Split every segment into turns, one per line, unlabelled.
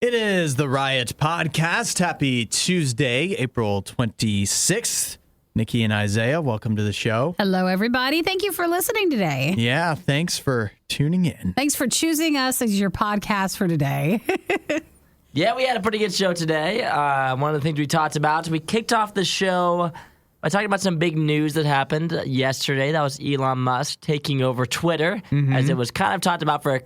It is the RIOT podcast. Happy Tuesday, April 26th. Nikki and Isaiah, welcome to the show.
Hello, everybody. Thank you for listening today.
Yeah, thanks for tuning in.
Thanks for choosing us as your podcast for today.
Yeah, we had a pretty good show today. One of the things we talked about, we kicked off the show by talking about some big news that happened yesterday. That was Elon Musk taking over Twitter, as it was kind of talked about for a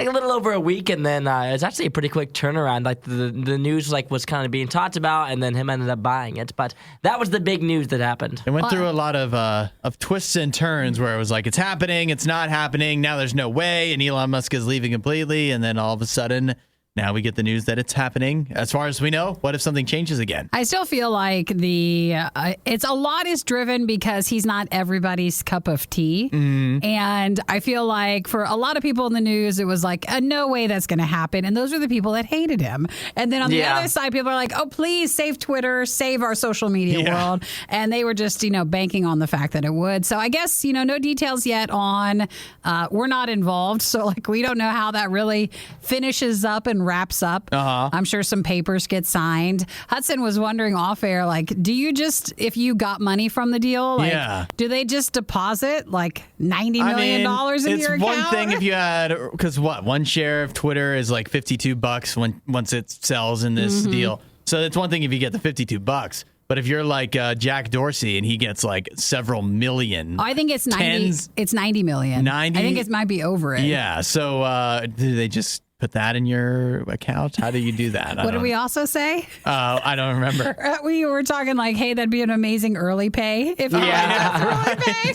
little over a week, and then it was actually a pretty quick turnaround. Like the news was kind of being talked about, and then him ended up buying it. But that was the big news that happened.
It went through a lot of twists and turns where it was like, it's happening, it's not happening, now there's no way, and Elon Musk is leaving completely, and then all of a sudden, now we get the news that it's happening. As far as we know, what if something changes again?
I still feel like it's a lot is driven because he's not everybody's cup of tea. And I feel like for a lot of people in the news, it was like, no way that's going to happen. And those are the people that hated him. And then on the other side, people are like, oh, please save Twitter, save our social media world. And they were just, banking on the fact that it would. So I guess, no details yet on, we're not involved. So we don't know how that really finishes up and wraps up. I'm sure some papers get signed. Hudson was wondering off air, do you just, if you got money from the deal, do they just deposit $90 million in your account?
It's one thing if you had, because one share of Twitter is $52 once it sells in this deal. So it's one thing if you get the $52. But if you're like Jack Dorsey and he gets several million.
I think it's 90. It's 90 million.
90?
I think it might be over it.
Yeah. So do they just put that in your account? How do you do that?
What did we also say?
I don't remember.
We were talking hey, that'd be an amazing early pay. If early pay.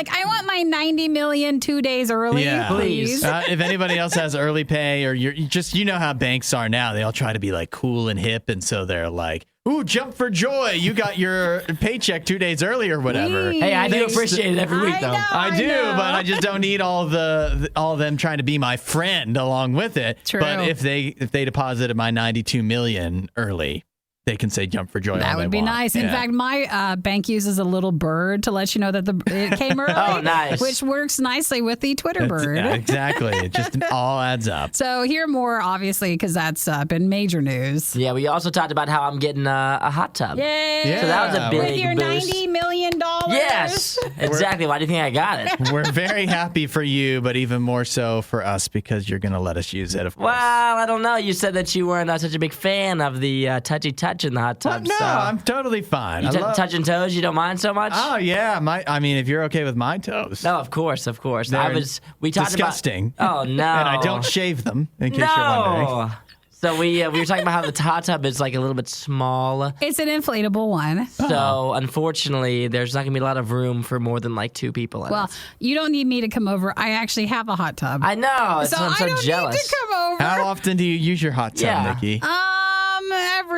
I want my 90 million 2 days early, please.
If anybody else has early pay or you know how banks are now, they all try to be cool and hip. And so they're like, ooh, jump for joy. You got your paycheck 2 days early or whatever.
Hey, I do appreciate it every week, though.
I do, but I just don't need all of them trying to be my friend along with it.
True.
But if they deposited my 92 million early, they can say jump for joy.
That would be nice. In fact, my bank uses a little bird to let you know that it came early.
Oh, nice.
Which works nicely with the Twitter bird.
Yeah, exactly. It just all adds up.
So hear more, obviously, because that's been major news.
Yeah, we also talked about how I'm getting a hot tub.
Yay!
Yeah.
So that was a big
with your
boost.
$90 million.
Yes, exactly. Why do you think I got it?
We're very happy for you, but even more so for us because you're going to let us use it, of course.
Well, I don't know. You said that you weren't such a big fan of the touchy touch in the hot tub.
No, I'm totally fine.
You touching toes, you don't mind so much?
Oh, yeah. If you're okay with my toes.
No, of course.
They're
We talked
disgusting.
about. Oh, no.
And I don't shave them, in case you're wondering.
So we were talking about how the hot tub is a little bit small.
It's an inflatable one.
So unfortunately, there's not going to be a lot of room for more than 2 people in it.
You don't need me to come over. I actually have a hot tub.
I know. I'm so
I don't
jealous.
need to come over.
How often do you use your hot tub, Nikki?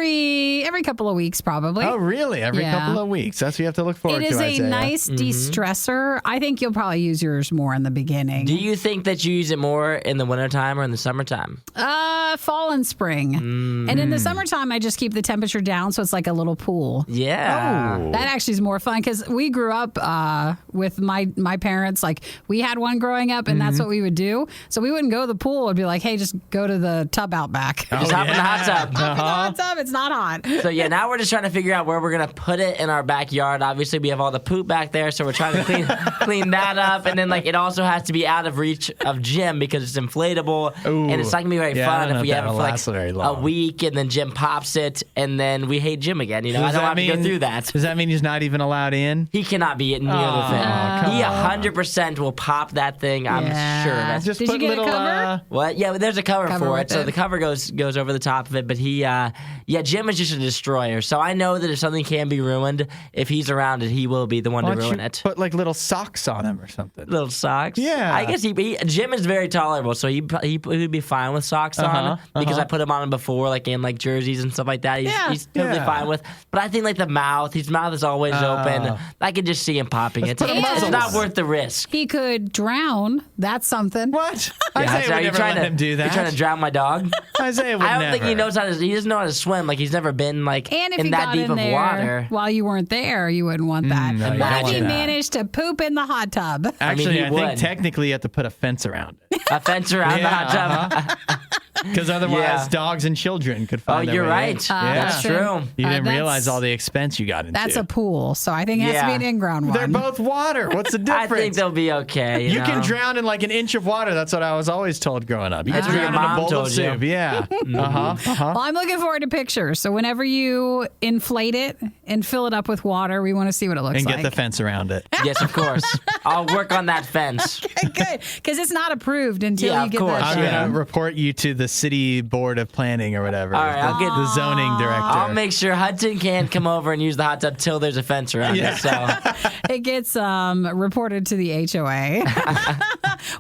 Every couple of weeks, probably.
Oh, really? Every couple of weeks. That's what you have to look forward to,
It is
Isaiah.
a nice de-stressor. I think you'll probably use yours more in the beginning.
Do you think that you use it more in the wintertime or in the summertime?
Fall and spring. And in the summertime, I just keep the temperature down, so it's like a little pool.
Yeah.
Oh.
That actually is more fun because we grew up with my parents. We had one growing up, and that's what we would do. So we wouldn't go to the pool. It'd be like, hey, just go to the tub out back.
Just hop in the hot tub.
Hop in the hot tub. It's not hot.
So now we're just trying to figure out where we're going to put it in our backyard. Obviously, we have all the poop back there, so we're trying to clean that up. And then it also has to be out of reach of Jim because it's inflatable.
Ooh.
And it's not going to be very fun if we have it for a week and then Jim pops it and then we hate Jim again. I don't have to go through that.
Does that mean he's not even allowed in?
He cannot be near the thing. He 100% will pop that thing, I'm sure of it.
Just
Did you get a cover?
What? Yeah, there's a cover for it. So
it.
the cover goes over the top of it. But Jim is just a destroyer. So I know that if something can be ruined, if he's around it, he will be the one to ruin it.
Put little socks on him or something.
Little socks?
Yeah.
I guess Jim is very tolerable, so he would be fine with socks on because I put him on him before, in jerseys and stuff like that. He's totally fine with. But I think the mouth, his mouth is always open. I could just see him popping it. It's not worth the risk.
He could drown. That's something.
What?
Yeah,
Isaiah would never let him do that.
You're trying to drown my dog?
Isaiah would
I don't
never.
think he knows how to. He doesn't know how to swim. He's never been
And if
in
he
that
got
deep
in
of
there
water.
while you weren't there, you wouldn't want that.
No, you
What
don't
if
want
he
that.
managed to poop in the hot tub?
Actually,
he
I think
would.
technically you have to put a fence around it.
A fence around the hot tub.
Because otherwise,
Yeah.
dogs and children could
Oh,
find their
you're
way
right.
in.
That's true.
You didn't
that's-
realize all the expense you got into.
That's a pool, so I think it has to be
Yeah.
an in-ground one.
They're both water. What's the difference?
I think they'll be okay.
You
know?
can drown in like an inch of water. That's what I was always told growing up. You can
That's what
drown
your
in a
mom
bowl of
told you.
soup. Yeah.
Well, I'm looking forward to pictures. So whenever you inflate it and fill it up with water, we want to see what it looks
And
like.
get the fence around it.
Yes, of course. I'll work on that fence.
Good, because it's not approved until
Yeah,
you
of
get
course.
that.
I'm
Yeah.
going to report you to the city board of planning or whatever.
All right, I'll get
the zoning director.
I'll make sure Hudson can't come over and use the hot tub till there's a fence around
Yeah.
it. So
It gets reported to the HOA.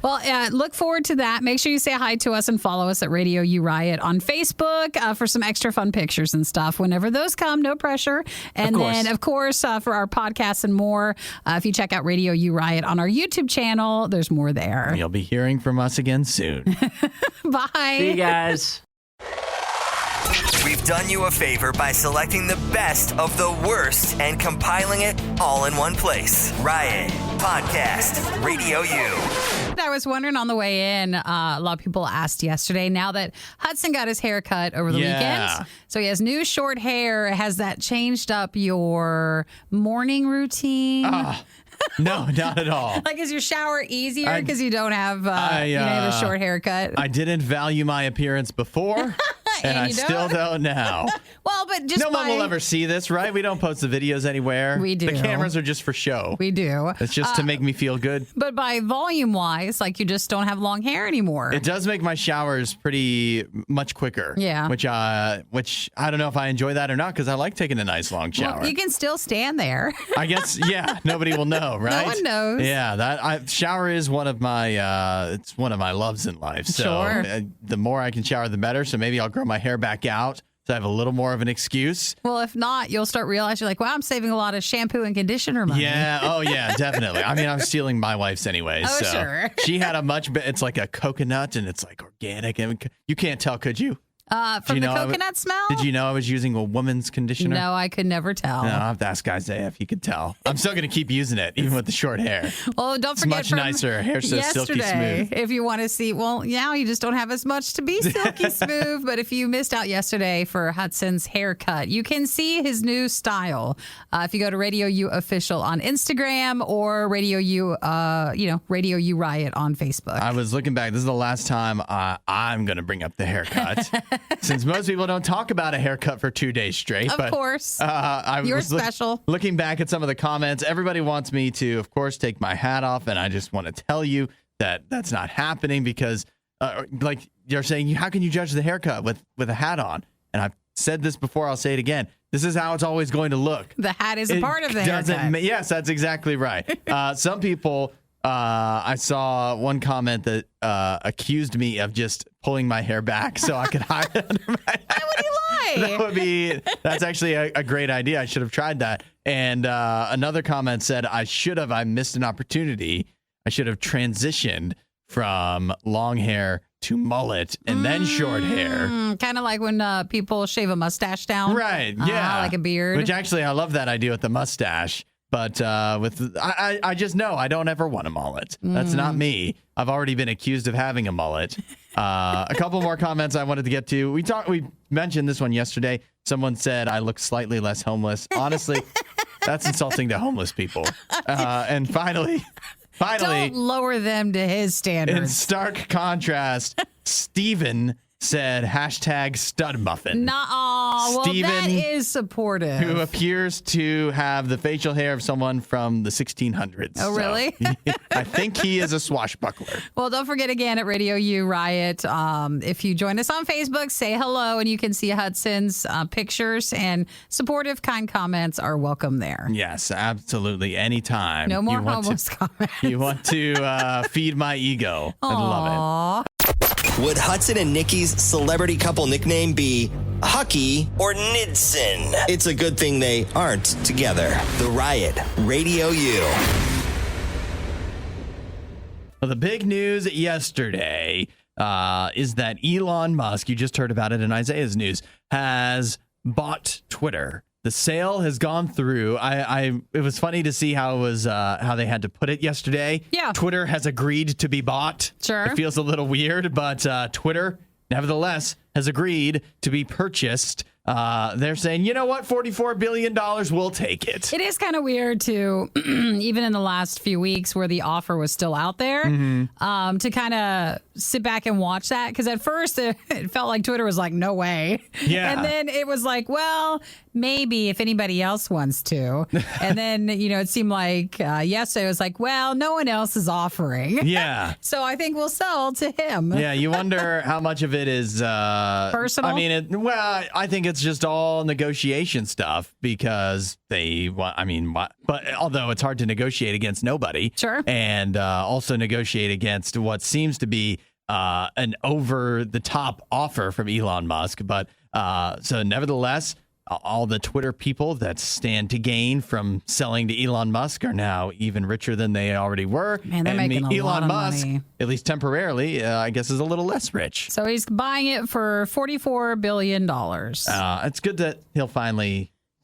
Well, look forward to that. Make sure you say hi to us and follow us at Radio U Riot on Facebook for some extra fun pictures and stuff. Whenever those come, no pressure. And then, of course, for our podcasts and more, if you check out Radio U Riot on our YouTube channel, there's more there.
You'll be hearing from us again soon.
Bye.
see you guys.
We've done you a favor by selecting the best of the worst and compiling it all in one place. Riot Podcast Radio U.
I was wondering on the way in, a lot of people asked yesterday, now that Hudson got his hair cut over the
Yeah.
weekend, so he has new short hair, has that changed up your morning routine?
No, not at all.
Like, is your shower easier
I-
because you don't have, you have a short haircut?
I didn't value my appearance before, and I
you
still
don't?
don't now.
Well, but just
No one will ever see this, right? We don't post the videos anywhere.
We do.
The cameras are just for show.
We do.
It's just to make me feel good.
But by volume-wise, like, you just don't have long hair anymore.
It does make my showers pretty much quicker.
Yeah.
Which I don't know if I enjoy that or not because I like taking a nice long shower.
Well, you can still stand there.
I guess, yeah, nobody will know, right?
one knows.
Yeah, shower is one of my it's one of my loves in life. So
Sure.
The more I can shower, the better. So maybe I'll grow my hair back out so I have a little more of an excuse.
Well, if not, you'll start realizing, like, wow, I'm saving a lot of shampoo and conditioner money.
Yeah. Oh, yeah, definitely. I mean, I'm stealing my wife's anyways.
Oh,
so
sure.
She had a it's like a coconut and it's like organic. And you can't tell, could you?
From
you
the
know I would-
coconut smell?
Did you know I was using a woman's conditioner?
No, I could never tell.
No, I'll have to ask Isaiah if he could tell. I'm still going to keep using it, even with the short hair.
Well, don't
It's
forget
much
from
nicer. Hair's so silky
yesterday,
smooth.
if you want to see, well, now you just don't have as much to be silky smooth. But if you missed out yesterday for Hudson's haircut, you can see his new style. If you go to Radio U Official on Instagram or Radio U, Radio U Riot on Facebook.
I was looking back. This is the last time I'm going to bring up the haircut. Since most people don't talk about a haircut for 2 days straight.
Of course.
I
You're
was
special.
Looking back at some of the comments, everybody wants me to, of course, take my hat off. And I just want to tell you that that's not happening because, like you're saying, how can you judge the haircut with a hat on? And I've said this before. I'll say it again. This is how it's always going to look.
The hat is a part of the haircut.
Yes, that's exactly right. Some people, I saw one comment that accused me of just pulling my hair back so I could hide it under my hat.
Why would you lie?
That's actually a great idea. I should have tried that. And another comment said, I missed an opportunity. I should have transitioned from long hair to mullet and then short hair.
Kind of like when people shave a mustache down.
Right. Yeah.
Like a beard.
Which actually, I love that idea with the mustache. But I just know I don't ever want a mullet. That's not me. I've already been accused of having a mullet. A couple more comments I wanted to get to. We mentioned this one yesterday. Someone said I look slightly less homeless. Honestly, that's insulting to homeless people. And finally,
Don't lower them to his
in
standards.
stark contrast, Steven said #stud muffin.
Well,
Steven,
that is supportive.
who appears to have the facial hair of someone from the 1600s.
Oh, really?
So, I think he is a swashbuckler.
Well, don't forget again at Radio U Riot. If you join us on Facebook, say hello, and you can see Hudson's pictures, and supportive, kind comments are welcome there.
Yes, absolutely. Anytime.
No more
you want
homeless comments.
You want to feed my ego. I love
Aw.
Would Hudson and Nikki's celebrity couple nickname be Hucky or Nidson? It's a good thing they aren't together. The Riot Radio U.
Well, the big news yesterday is that Elon Musk, you just heard about it in Isaiah's news, has bought Twitter. The sale has gone through. It was funny to see how it was how they had to put it yesterday.
Yeah.
Twitter has agreed to be bought.
Sure.
It feels a little weird, but Twitter nevertheless has agreed to be purchased. They're saying, you know what, $44 billion, we'll take it.
It is kind of weird to, even in the last few weeks where the offer was still out there, to kind of sit back and watch that. Because at first it felt like Twitter was like, no way.
Yeah.
And then it was like, well, maybe if anybody else wants to. And then, it seemed like yesterday it was like, well, no one else is offering.
Yeah.
So I think we'll sell to him.
Yeah, you wonder how much of it is
personal.
I mean, I think it's just all negotiation stuff because but although it's hard to negotiate against nobody,
Sure,
and also negotiate against what seems to be an over-the-top offer from Elon Musk, but so nevertheless. All the Twitter people that stand to gain from selling to Elon Musk are now even richer than they already were.
Man, they're making a lot of money.
At least temporarily, I guess, is a little less rich.
So he's buying it for $44 billion.
It's good that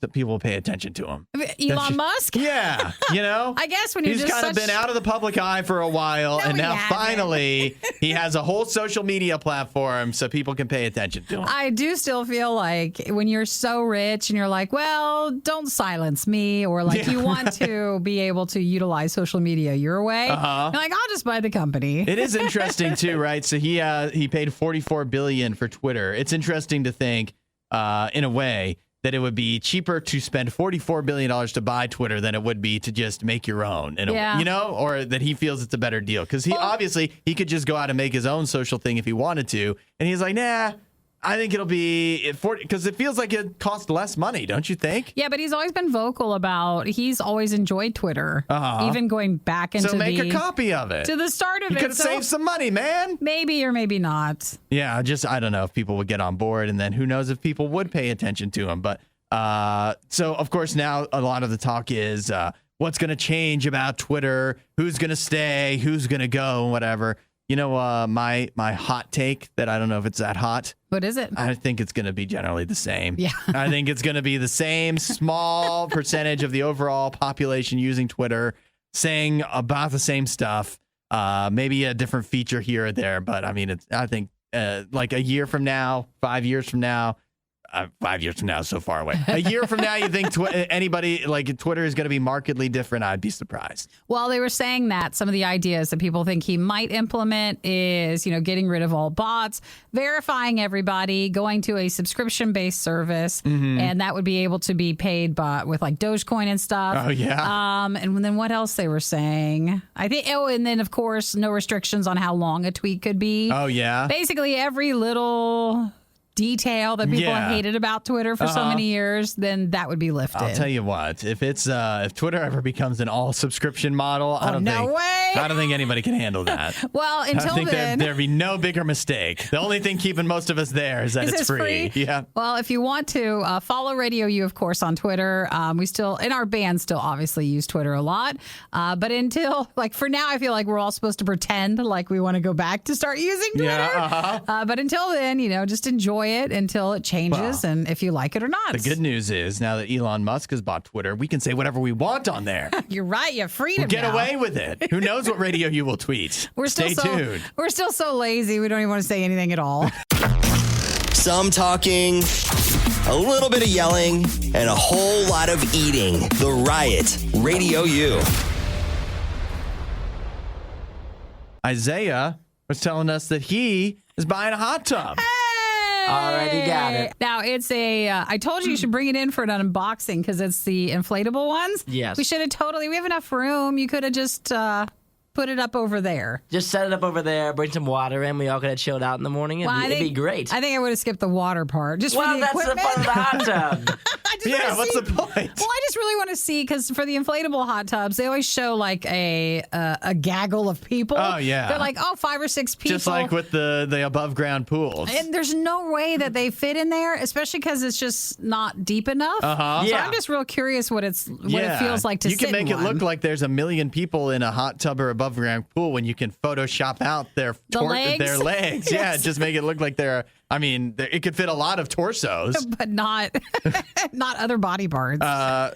that people will pay attention to him.
Elon Musk?
Yeah,
I guess when you're
he's
just
kind of been out of the public eye for a while, and now finally he has a whole social media platform so people can pay attention to him.
I do still feel like when you're so rich and you're like, well, don't silence me, or like you want to be able to utilize social media your way. You're like, I'll just buy the company.
It is interesting too, right? So he paid $44 billion for Twitter. It's interesting to think, in a way, that it would be cheaper to spend $44 billion to buy Twitter than it would be to just make your own, or that he feels it's a better deal. Because obviously he could just go out and make his own social thing if he wanted to. And he's like, nah, I think it'll be because it feels like it costs less money, don't you think?
Yeah, but he's always been vocal about he's always enjoyed Twitter, even going back into
so make a copy of it
to the start of
you
it.
You could save some money, man.
Maybe or maybe not.
Yeah, I don't know if people would get on board, and then who knows if people would pay attention to him. But so of course now a lot of the talk is what's going to change about Twitter, who's going to stay, who's going to go, and whatever. My hot take that I don't know if it's that hot.
What is it?
I think it's going to be generally the same.
Yeah.
I think it's going to be the same small percentage of the overall population using Twitter, saying about the same stuff. Maybe a different feature here or there, but I mean, I think like a year from now, 5 years from now. 5 years from now is so far away. A year from now, you think anybody like Twitter is going to be markedly different? I'd be surprised.
Well, they were saying that some of the ideas that people think he might implement is, getting rid of all bots, verifying everybody, going to a subscription-based service, and that would be able to be paid with like Dogecoin and stuff.
Oh, yeah.
And then what else they were saying? I think, and then, of course, no restrictions on how long a tweet could be.
Oh, yeah.
Basically, every little detail that people hated about Twitter for so many years, then that would be lifted.
I'll tell you what, if Twitter ever becomes an all subscription model, I don't think anybody can handle that.
Well, until then,
there'd be no bigger mistake. The only thing keeping most of us there is that it's free. Yeah.
Well, if you want to follow RadioU, of course, on Twitter, we still in our band still obviously use Twitter a lot. But until for now, I feel like we're all supposed to pretend like we want to go back to start using Twitter.
Yeah,
but until then, just enjoy it until it changes, and if you like it or not.
The good news is now that Elon Musk has bought Twitter, we can say whatever we want on there.
You're right. You have freedom.
We'll get away with it. Who knows what RadioU will tweet? Stay tuned.
We're still so lazy. We don't even want to say anything at all.
Some talking, a little bit of yelling, and a whole lot of eating. The Riot, RadioU.
Isaiah was telling us that he is buying a hot tub.
Already got it.
Now, it's I told you should bring it in for an unboxing because it's the inflatable ones.
Yes.
We should have we have enough room. You could have just put it up over there.
Just set it up over there, bring some water in. We all could have chilled out in the morning. It'd be great.
I think I would have skipped the water part. Just for the
that's
equipment.
the fun of the hot tub.
What's the point?
Well, I just really want to see, because for the inflatable hot tubs, they always show like a gaggle of people.
Oh, yeah.
They're like, 5 or 6 people.
Just like with the above ground pools.
And there's no way that they fit in there, especially because it's just not deep enough. So I'm just real curious what it feels like to sit in one.
You can make it look like there's 1 million people in a hot tub or above ground pool when you can Photoshop out their legs. Yeah, just make it look like they're. I mean, it could fit a lot of torsos,
but not other body parts.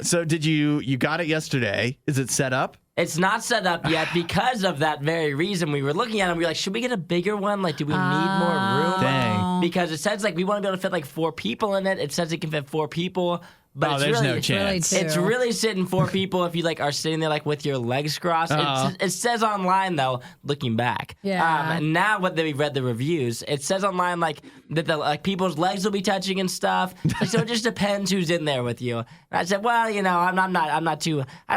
So did you got it yesterday? Is it set up?
It's not set up yet because of that very reason. We were looking at it and we were like, should we get a bigger one? Like, do we need more room?
Dang.
because it says like we want to be able to fit like 4 people in it. It says it can fit 4 people. But it's
there's
really,
no chance.
Really
it's really sitting 4 people if you like are sitting there like with your legs crossed. It says online though, looking back.
Yeah.
Now what we read the reviews, it says online like that the like people's legs will be touching and stuff. So it just depends who's in there with you. And I said, well, you know, I don't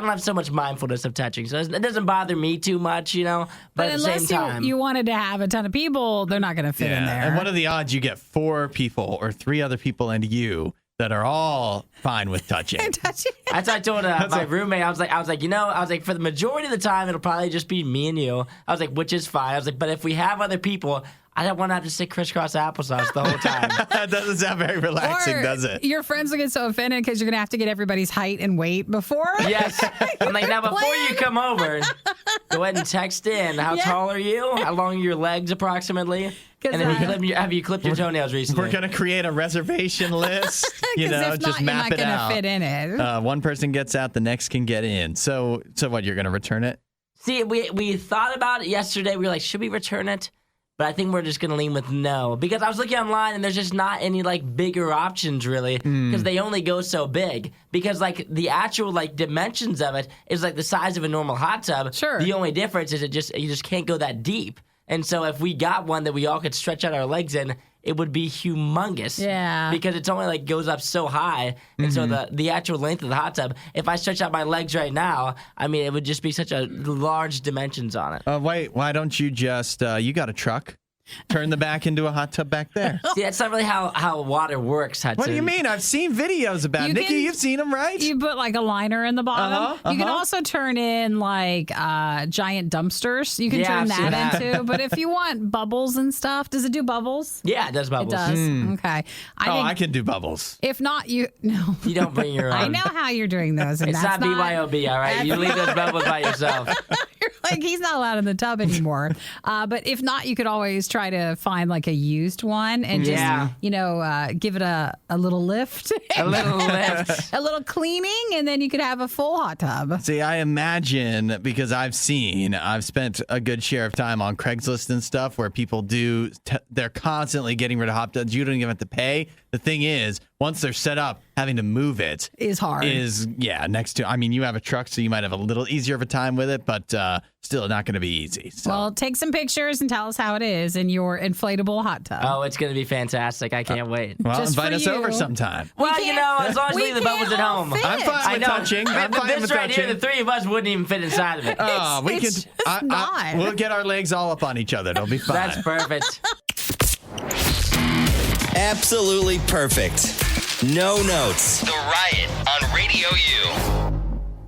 have so much mindfulness of touching, so it doesn't bother me too much, you know. But at the same
unless
time,
you wanted to have a ton of people, they're not going to fit in there.
And what are the odds you get 4 people or 3 other people and you that are all fine with touching?
That's what I told my roommate. I was like, for the majority of the time, it'll probably just be me and you. I was like, which is fine. I was like, but if we have other people, I don't want to have to sit crisscross applesauce the whole time.
That doesn't sound very relaxing, does it?
Your friends will get so offended because you're going to have to get everybody's height and weight before.
Yes. I'm like, now before you come over, go ahead and text in. How tall are you? How long are your legs approximately? And then have you clipped your toenails recently?
We're going to create a reservation list. You know,
if
just
not,
map
you're
it
not
out.
going to fit in it.
One person gets out, the next can get in. So what, you're going to return it?
See, we thought about it yesterday. We were like, should we return it? But I think we're just going to lean with no. Because I was looking online and there's just not any like bigger options really. Because they only go so big. Because like the actual like dimensions of it is like the size of a normal hot tub.
Sure.
The only difference is you just can't go that deep. And so if we got one that we all could stretch out our legs in, it would be humongous.
Yeah.
Because it's only like goes up so high. And so the actual length of the hot tub, if I stretch out my legs right now, I mean, it would just be such a large dimensions on it.
Wait, why don't you just, you got a truck? Turn the back into a hot tub back there.
See, that's not really how water works, Hudson.
What do you mean? I've seen videos about it. Nikki, you've seen them, right?
You put like a liner in the bottom. You can also turn in like giant dumpsters. You can turn
I've seen
that into. But if you want bubbles and stuff, does it do bubbles?
Yeah, it does bubbles.
It does. Okay.
I can do bubbles.
If not, you
You don't bring your own.
I know how you're doing those. And
It's
that's
not BYOB, all right? You leave those bubbles by yourself.
You're like, he's not allowed in the tub anymore. But if not, you could always try to find like a used one and just, give it a little lift.
A little lift.
A little cleaning, and then you could have a full hot tub.
See, I imagine, because I've spent a good share of time on Craigslist and stuff where people they're constantly getting rid of hot tubs. You don't even have to pay. The thing is, once they're set up, having to move it
is hard.
Next to, I mean, you have a truck, so you might have a little easier of a time with it, but still not going to be easy. So.
Well, take some pictures and tell us how it is in your inflatable hot tub.
Oh, it's going to be fantastic. I can't wait.
Well,
Just
invite
for
us
you.
over sometime.
Well, as long as we leave the bubbles at home.
Fit.
I'm fine with touching. I'm fine
This
with
right
touching.
here, the 3 of us wouldn't even fit inside of it.
It's just not.
We'll get our legs all up on each other. It'll be fine.
That's perfect.
Absolutely perfect. No notes. The Riot on Radio U.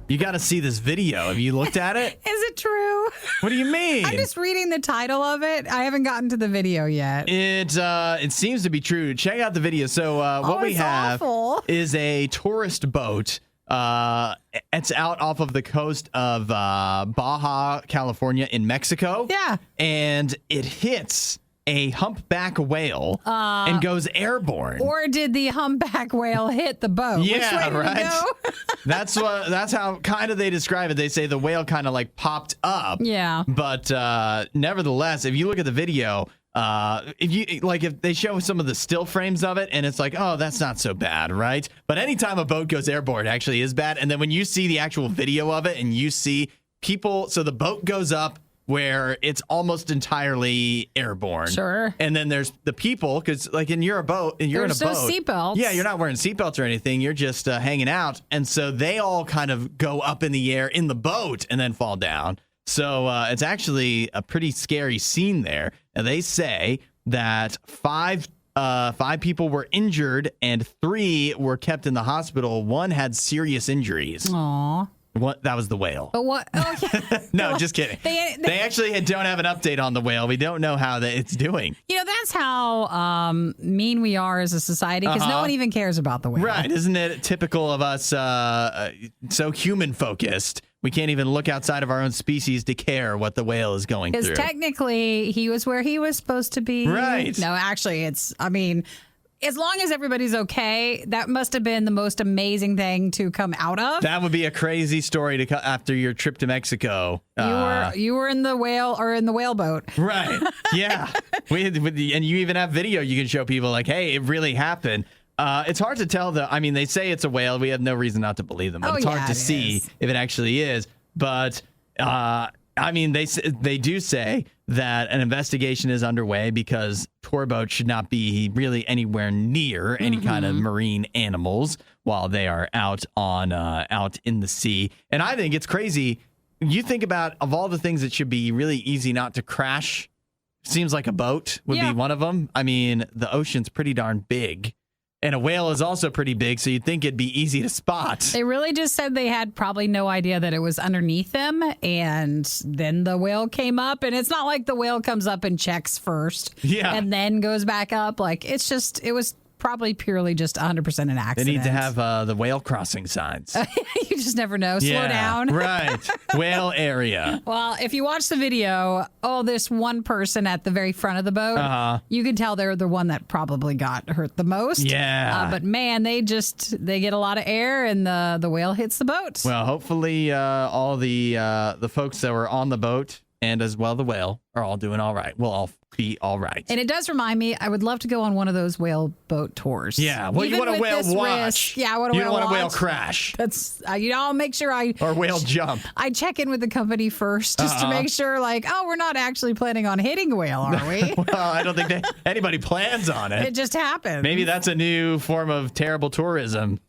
You got to see this video. Have you looked at it?
Is it true?
What do you mean?
I'm just reading the title of it. I haven't gotten to the video yet.
It seems to be true. Check out the video. So what we
it's
have
awful.
is a tourist boat. It's out off of the coast of Baja, California in Mexico.
Yeah.
And it hits a humpback whale and goes airborne.
Or did the humpback whale hit the boat?
Yeah,
Which way did
right.
it go?
That's how kind of they describe it. They say the whale kind of like popped up.
Yeah.
But nevertheless, if you look at the video, if they show some of the still frames of it, and it's like, oh, that's not so bad, right? But anytime a boat goes airborne, it actually is bad. And then when you see the actual video of it, and you see people, so the boat goes up where it's almost entirely airborne.
Sure.
And then there's the people, because like in your boat, and you're
There's
in a
no
boat.
seatbelts.
Yeah, you're not wearing seatbelts or anything. You're just hanging out. And so they all kind of go up in the air in the boat and then fall down. So it's actually a pretty scary scene there. And they say that five people were injured and 3 were kept in the hospital. 1 had serious injuries.
Aw.
That was the whale.
But what? Oh, yeah.
No, just kidding. They actually don't have an update on the whale. We don't know how it's doing.
That's how mean we are as a society, because no one even cares about the whale.
Right. Isn't it typical of us so human focused? We can't even look outside of our own species to care what the whale is going through.
Because technically, he was where he was supposed to be.
Right.
No, actually, as long as everybody's okay, that must have been the most amazing thing to come out of.
That would be a crazy story to after your trip to Mexico.
You were in the whale boat.
Right. Yeah. And you even have video you can show people like, hey, it really happened. It's hard to tell, though. I mean, they say it's a whale. We have no reason not to believe them. But it's hard to see if it actually is. But, I mean, they do say that an investigation is underway because tour boats should not be really anywhere near any kind of marine animals while they are out in the sea. And I think it's crazy. You think about, of all the things that should be really easy not to crash, seems like a boat would be one of them. I mean, the ocean's pretty darn big. And a whale is also pretty big, so you'd think it'd be easy to spot.
They really just said they had probably no idea that it was underneath them, and then the whale came up, and it's not like the whale comes up and checks first and then goes back up. Like, it was probably purely just 100% an accident.
They need to have the whale crossing signs.
You just never know. Slow down.
Right. Whale area.
Well, if you watch the video, this one person at the very front of the boat, you can tell they're the one that probably got hurt the most.
Yeah.
But man, they get a lot of air and the whale hits the boat.
Well, hopefully all the folks that were on the boat and as well the whale are all doing all right. We'll all be all right.
And it does remind me, I would love to go on one of those whale boat tours.
Yeah, well, you want a whale watch.
I want a whale watch.
You don't want a whale crash.
That's, I'll make sure
or whale jump.
I check in with the company first just to make sure, like, we're not actually planning on hitting a whale, are we?
Well, I don't think anybody plans on it.
It just happens.
Maybe that's a new form of terrible tourism.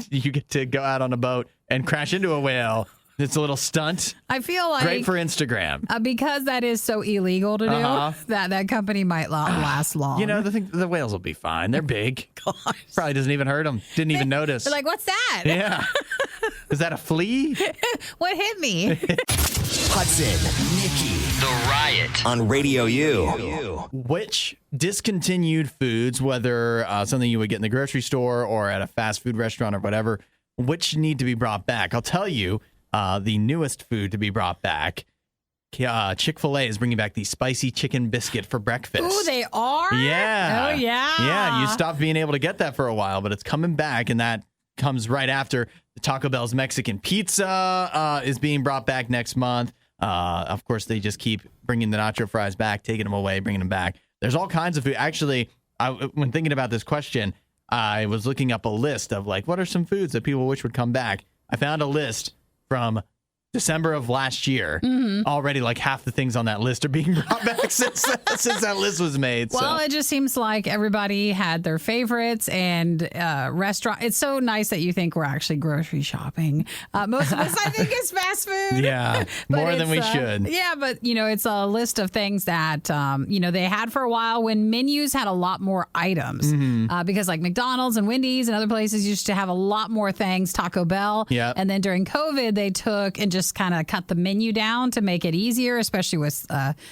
You get to go out on a boat and crash into a whale. It's a little stunt.
I feel like
great for Instagram.
Because that is so illegal to do, that company might not last long.
You know, the whales will be fine. They're big.
Gosh.
Probably doesn't even hurt them. Didn't even notice.
They're like, what's that?
Yeah. Is that a flea?
What hit me?
Hudson, Nikki, The Riot on Radio U.
Which discontinued foods, whether something you would get in the grocery store or at a fast food restaurant or whatever, which need to be brought back? I'll tell you. The newest food to be brought back, Chick-Fil-A is bringing back the spicy chicken biscuit for breakfast.
Oh, they are?
Yeah.
Oh, yeah.
Yeah, you stopped being able to get that for a while, but it's coming back, and that comes right after the Taco Bell's Mexican pizza is being brought back next month. Of course, they just keep bringing the nacho fries back, taking them away, bringing them back. There's all kinds of food. Actually, when thinking about this question, I was looking up a list of, like, what are some foods that people wish would come back? I found a list from December of last year. Already, like, half the things on that list are being brought back since that list was made.
Well, it just seems like everybody had their favorites, and restaurant. It's so nice that you think we're actually grocery shopping. Most of us, I think, is fast food.
Yeah, more than we should.
Yeah, but it's a list of things that they had for a while when menus had a lot more items. Because like McDonald's and Wendy's and other places used to have a lot more things. Taco Bell.
Yeah.
And then during COVID, they took and just kind of cut the menu down to make it easier, especially with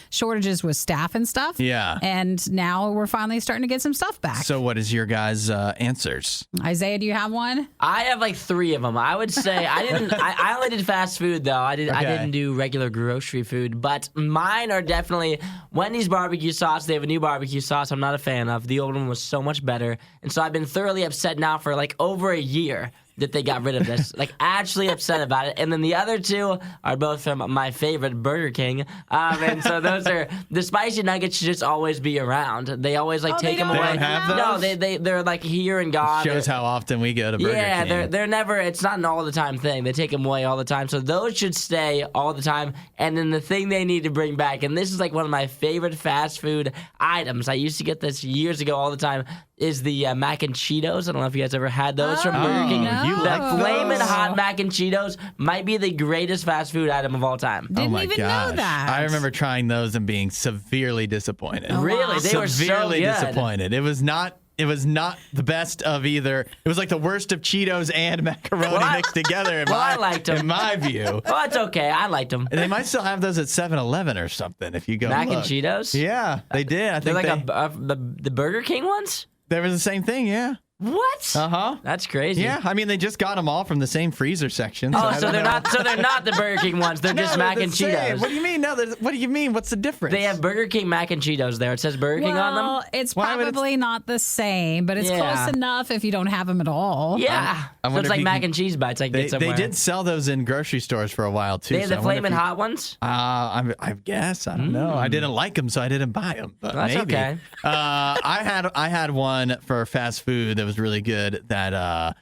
shortages with staff and stuff.
Yeah.
And now we're finally starting to get some stuff back.
So what is your guys' answers?
Isaiah, do you have one?
I have like 3 of them. I would say I only did fast food though. I didn't do regular grocery food, but mine are definitely Wendy's barbecue sauce. They have a new barbecue sauce I'm not a fan of. The old one was so much better. And so I've been thoroughly upset now for like over a year that they got rid of this. Like, actually upset about it. And then the other 2 are both from my favorite, Burger King. And so those are, the spicy nuggets should just always be around. They always, like, take them away.
They don't have those?
No, they're, like, here and gone.
Shows how often we go to Burger King.
Yeah, they're never, it's not an all-the-time thing. They take them away all the time. So those should stay all the time. And then the thing they need to bring back, and this is, like, one of my favorite fast food items. I used to get this years ago all the time, is the mac and Cheetos. I don't know if you guys ever had those from Burger King.
No.
The flaming hot mac and Cheetos might be the greatest fast food item of all time.
Didn't
my
even
gosh.
know that.
I remember trying those and being severely disappointed.
Oh,
Really?
wow.
They were so
severely
good.
disappointed. It was not the best of either. It was like the worst of Cheetos and macaroni mixed together.
I liked them.
In my view.
Well, it's okay. I liked them.
They might still have those at 7-Eleven or something if you go
Mac
look.
and Cheetos?
Yeah, they did. I
They're
think
like the Burger King ones?
they were the same thing, yeah.
What?
Uh-huh.
That's crazy.
Yeah, I mean, they just got them all from the same freezer section.
Oh,
I
so
don't
they're
know.
not. So they're not the Burger King ones. They're just
No,
mac
they're
and
the same.
Cheetos.
What do you mean? No, what do you mean? What's the difference?
They have Burger King mac and Cheetos there. It says Burger King on
Well,
them.
it's
Why would
probably not the same, but it's
Yeah.
close enough if you don't have them at all.
Yeah.
I
So
wonder
it's
if
like
you
mac
can-
and cheese bites. I can
They
get somewhere.
did sell those in grocery stores for a while too.
They have
so
the
I wonder if
flaming
you-
hot ones.
I guess I don't know. I didn't like them, so I didn't buy them. But
That's
maybe.
okay.
I had one for fast food that was really good. That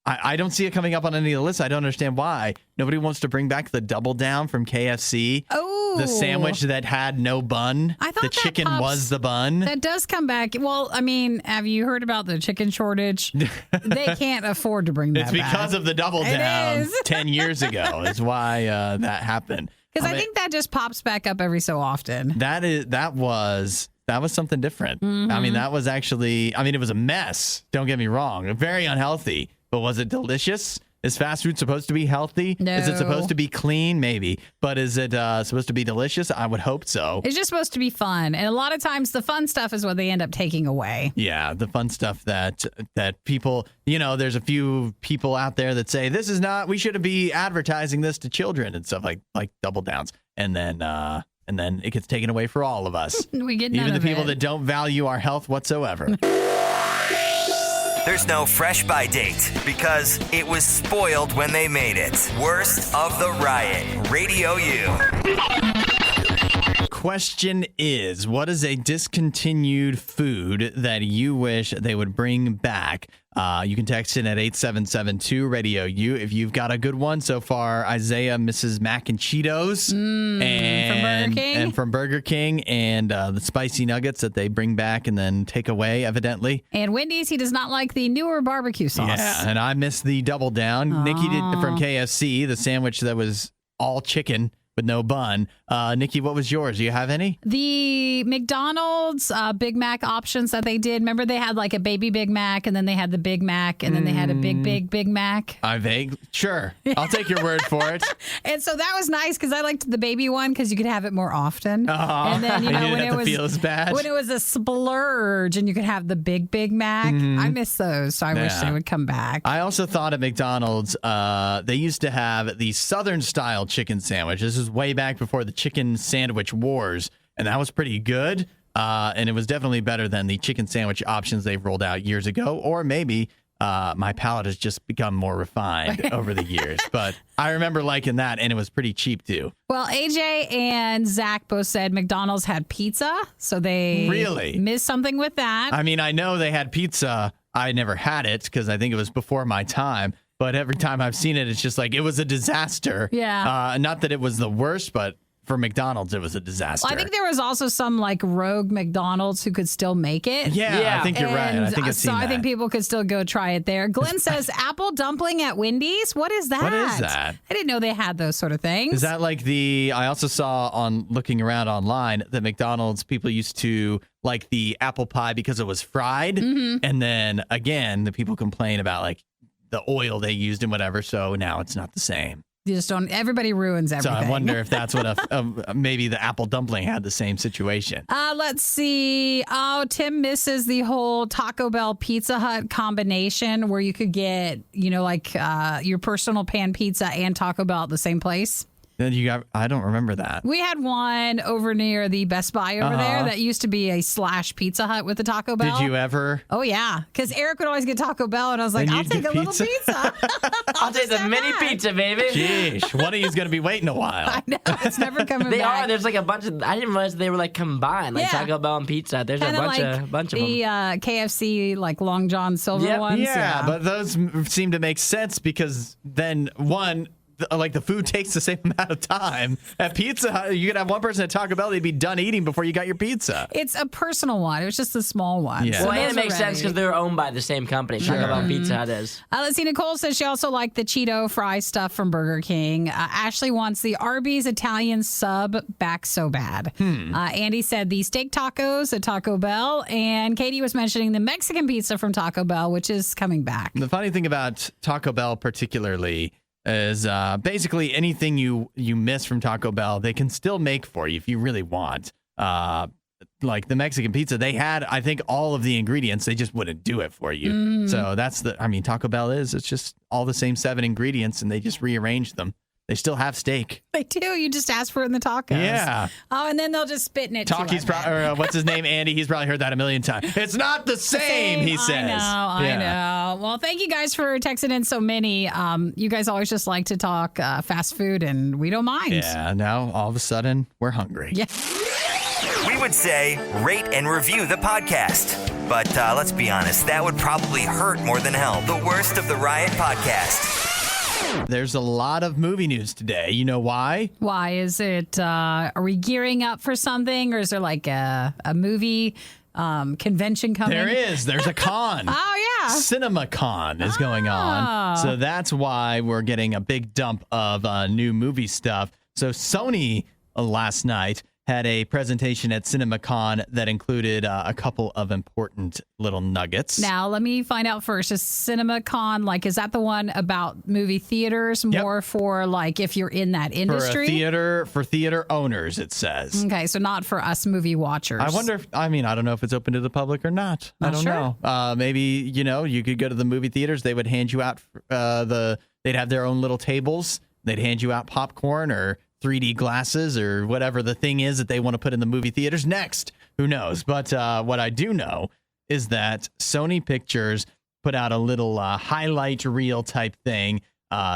I don't see it coming up on any of the lists. I don't understand why nobody wants to bring back the Double Down from KFC.
Oh,
The sandwich that had no bun.
I thought
the
that
chicken
pops-
was the bun.
That does come back. Well, I mean, have you heard about the chicken shortage? They can't afford to bring that
It's because
back.
of the Double
It
Down
is.
10 years ago is why that happened.
Because I
mean,
think that just pops back up every so often.
that was something different. I mean, that was actually, I mean, it was a mess. Don't get me wrong. Very unhealthy. But was it delicious? Is fast food supposed to be healthy?
No.
Is it supposed to be clean? Maybe. But is it supposed to be delicious? I would hope so.
It's just supposed to be fun. And a lot of times the fun stuff is what they end up taking away.
Yeah, the fun stuff that people, there's a few people out there that say this is not, we shouldn't be advertising this to children and stuff like Double Downs. And then it gets taken away for all of us.
We get none
Even the
of
people
it.
that don't value our health whatsoever.
There's no fresh by date because it was spoiled when they made it. Worst of the Riot. Radio U.
Question is, what is a discontinued food that you wish they would bring back? You can text in at 8772 Radio U if you've got a good one. So far, Isaiah misses mac and Cheetos from Burger King and the spicy nuggets that they bring back and then take away, evidently.
And Wendy's, he does not like the newer barbecue sauce.
Yeah, and I missed the Double Down. Nikki did from KFC, the sandwich that was all chicken with no bun. Nikki, what was yours? Do you have any?
The McDonald's Big Mac options that they did. Remember they had like a baby Big Mac and then they had the Big Mac and then they had a Big Mac.
Sure. I'll take your word for it.
And so that was nice because I liked the baby one because you could have it more often. And then,
You didn't have to feel as bad.
when it was a splurge and you could have the Big Mac, I miss those. So I wish they would come back.
I also thought at McDonald's, they used to have the Southern style chicken sandwich. This is way back before the chicken sandwich wars, and that was pretty good. And it was definitely better than the chicken sandwich options they've rolled out years ago, or maybe my palate has just become more refined over the years. But I remember liking that, and it was pretty cheap too.
Well, AJ and Zach both said McDonald's had pizza, so they
Really
missed something with that.
I mean, I know they had pizza. I never had it because I think it was before my time. But every time I've seen it, it's just like it was a disaster.
Yeah.
Not that it was the worst, but for McDonald's, it was a disaster.
Well, I think there was also some like rogue McDonald's who could still make it.
Yeah, I think you're right. I think I've
so
seen that.
I think people could still go try it there. Glenn says apple dumpling at Wendy's. What is that?
What is that?
I didn't know they had those sort of things.
Is that like I also saw on looking around online that McDonald's people used to like the apple pie because it was fried.
Mm-hmm.
And then again, the people complain about like the oil they used and whatever. So now it's not the same.
You just don't. Everybody ruins everything.
So I wonder if that's what maybe the apple dumpling had the same situation.
Let's see. Oh, Tim misses the whole Taco Bell Pizza Hut combination where you could get, your personal pan pizza and Taco Bell at the same place.
Then I don't remember that.
We had one over near the Best Buy over there that used to be a / Pizza Hut with the Taco Bell.
Did you ever?
Oh, yeah. Because Eric would always get Taco Bell, and I was like,
And
I'll
you'd
take a
get
little
pizza?
pizza.
I'll take the mini pizza, baby.
Sheesh, one of you's going to be waiting a while.
I know. It's never coming
They
back.
are. There's like a bunch of. I didn't realize they were like combined, like
Yeah.
Taco Bell and pizza. There's
Kinda
a bunch of them.
the KFC, like Long John Silver
Yep.
ones.
Yeah, but those seem to make sense because then the food takes the same amount of time. At Pizza Hut, you could have one person at Taco Bell, they'd be done eating before you got your pizza.
It's a personal one. It was just a small one.
Yeah.
So
Well, and
those
it
are
makes sense
ready.
because they're owned by the same company. Taco Bell and Pizza Hut is.
Let's see. Nicole says she also liked the Cheeto fry stuff from Burger King. Ashley wants the Arby's Italian sub back so bad. Andy said the steak tacos at Taco Bell. And Katie was mentioning the Mexican pizza from Taco Bell, which is coming back.
The funny thing about Taco Bell particularly is basically anything you miss from Taco Bell, they can still make for you if you really want. like the Mexican pizza, they had, I think, all of the ingredients. They just wouldn't do it for you. So Taco Bell it's just all the same 7 ingredients, and they just rearrange them. They still have steak.
They do. You just ask for it in the tacos.
Yeah.
Oh, and then they'll just spit in it.
Talkie's what's his name? Andy. He's probably heard that a million times. It's not the same, he says.
I know. Well, thank you guys for texting in so many. You guys always just like to talk fast food, and we don't mind.
Yeah, now all of a sudden, we're hungry.
Yeah.
We would say rate and review the podcast. But let's be honest, that would probably hurt more than hell. The worst of the Riot podcast.
There's a lot of movie news today. You know why?
Why is it? Are we gearing up for something, or is there like a movie convention coming?
There is. There's a con.
Oh, yeah.
Cinemacon is going on. So that's why we're getting a big dump of new movie stuff. So Sony last night had a presentation at Cinemacon that included a couple of important little nuggets.
Now, let me find out first. Is Cinemacon, is that the one about movie theaters? More for, if you're in that industry?
For theater owners, it says.
Okay, so not for us movie watchers.
I wonder if, I don't know if it's open to the public or not. I don't know. Maybe, you could go to the movie theaters. They would hand you out, they'd have their own little tables. They'd hand you out popcorn or 3D glasses or whatever the thing is that they want to put in the movie theaters next. Who knows? But what I do know is that Sony Pictures put out a little highlight reel type thing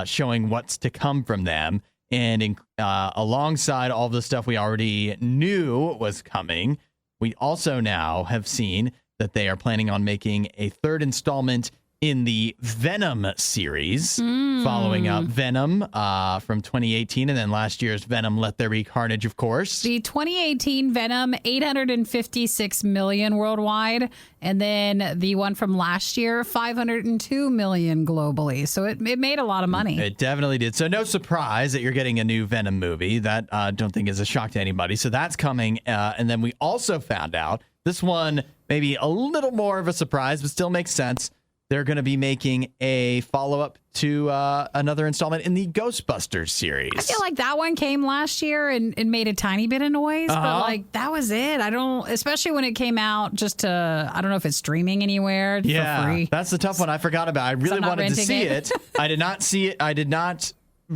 showing what's to come from them. And alongside all the stuff we already knew was coming, we also now have seen that they are planning on making a third installment in the Venom series, following up Venom from 2018, and then last year's Venom Let There Be Carnage, of course.
The 2018 Venom, 856 million worldwide, and then the one from last year, 502 million globally. So it made a lot of money.
It definitely did. So no surprise that you're getting a new Venom movie. That I don't think is a shock to anybody. So that's coming. And then we also found out, this one maybe a little more of a surprise, but still makes sense. They're going to be making a follow-up to another installment in the Ghostbusters series.
I feel like that one came last year and made a tiny bit of noise, but that was it. Especially when it came out I don't know if it's streaming anywhere for free.
That's the tough one I forgot about. I really wanted to see it. I did not see it. I did not